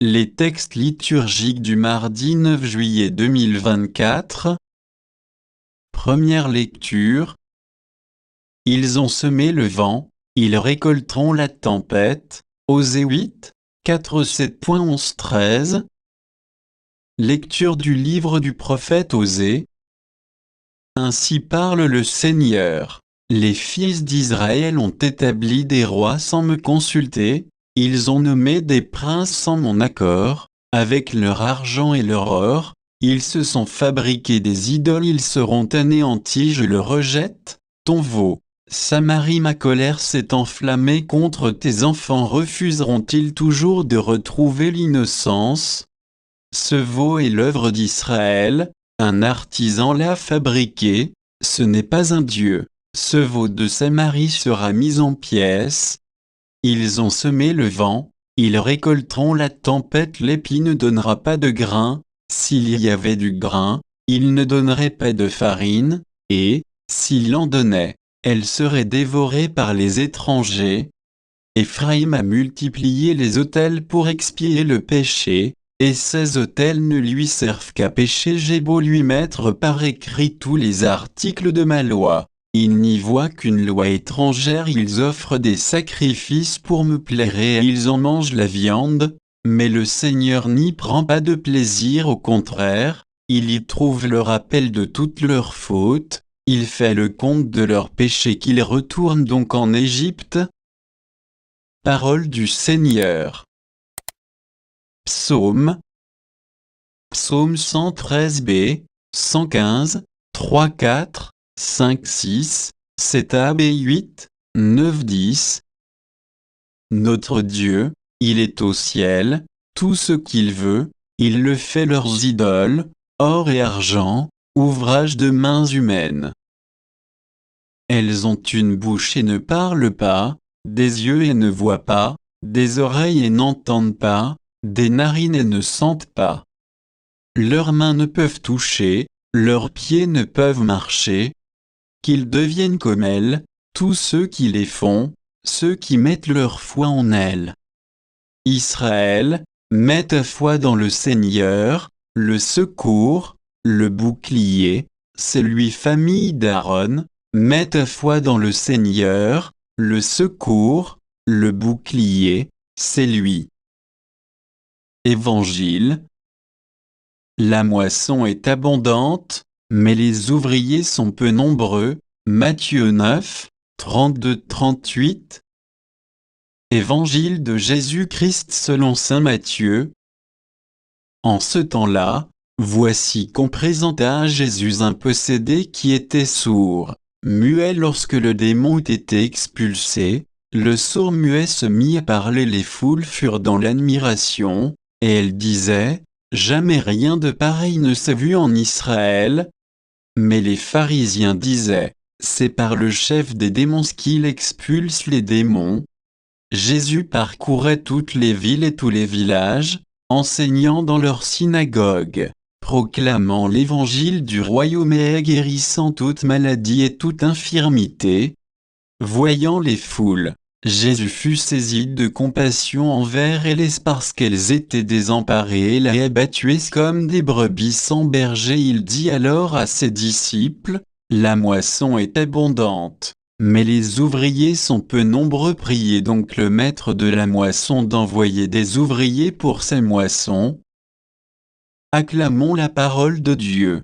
Les textes liturgiques du mardi 9 juillet 2024. Première lecture. Ils ont semé le vent, ils récolteront la tempête. Osée 8, 4 7.11 13. Lecture du livre du prophète Osée. Ainsi parle le Seigneur. Les fils d'Israël ont établi des rois sans me consulter, ils ont nommé des princes sans mon accord, avec leur argent et leur or, ils se sont fabriqués des idoles, ils seront anéantis, je le rejette. Ton veau, Samarie, ma colère s'est enflammée contre tes enfants, refuseront-ils toujours de retrouver l'innocence? Ce veau est l'œuvre d'Israël, un artisan l'a fabriqué, ce n'est pas un dieu. Ce veau de Samarie sera mis en pièces. Ils ont semé le vent, ils récolteront la tempête, l'épi ne donnera pas de grain, s'il y avait du grain, il ne donnerait pas de farine, et, s'il en donnait, elle serait dévorée par les étrangers. Éphraïm a multiplié les autels pour expier le péché, et ces autels ne lui servent qu'à pécher. J'ai beau lui mettre par écrit tous les articles de ma loi. Ils n'y voient qu'une loi étrangère, ils offrent des sacrifices pour me plaire et ils en mangent la viande, mais le Seigneur n'y prend pas de plaisir, au contraire, il y trouve le rappel de toutes leurs fautes, il fait le compte de leurs péchés, qu'ils retournent donc en Égypte. Parole du Seigneur. Psaume 113b, 115, 3, 4, 5, 6, 7a b 8, 9, 10. Notre Dieu, il est au ciel, tout ce qu'il veut, il le fait leurs idoles, or et argent, ouvrage de mains humaines. Elles ont une bouche et ne parlent pas, des yeux et ne voient pas, des oreilles et n'entendent pas, des narines et ne sentent pas. Leurs mains ne peuvent toucher, leurs pieds ne peuvent marcher. Qu'ils deviennent comme elles, tous ceux qui les font, ceux qui mettent leur foi en elles. Israël, mets ta foi dans le Seigneur, le secours, le bouclier, c'est lui. Famille d'Aaron, mets ta foi dans le Seigneur, le secours, le bouclier, c'est lui. Évangile. La moisson est abondante, mais les ouvriers sont peu nombreux. Matthieu 9, 32-38. Évangile de Jésus-Christ selon saint Matthieu. En ce temps-là, voici qu'on présenta à Jésus un possédé qui était sourd, muet. Lorsque le démon eut été expulsé, le sourd muet se mit à parler. Les foules furent dans l'admiration, et elles disaient: jamais rien de pareil ne s'est vu en Israël. Mais les pharisiens disaient: c'est par le chef des démons qu'il expulse les démons. Jésus parcourait toutes les villes et tous les villages, enseignant dans leurs synagogues, proclamant l'évangile du royaume et guérissant toute maladie et toute infirmité. Voyant les foules, Jésus fut saisi de compassion envers elles parce qu'elles étaient désemparées et abattues comme des brebis sans berger. Il dit alors à ses disciples: la moisson est abondante, mais les ouvriers sont peu nombreux. Priez donc le maître de la moisson d'envoyer des ouvriers pour ces moissons. Acclamons la parole de Dieu.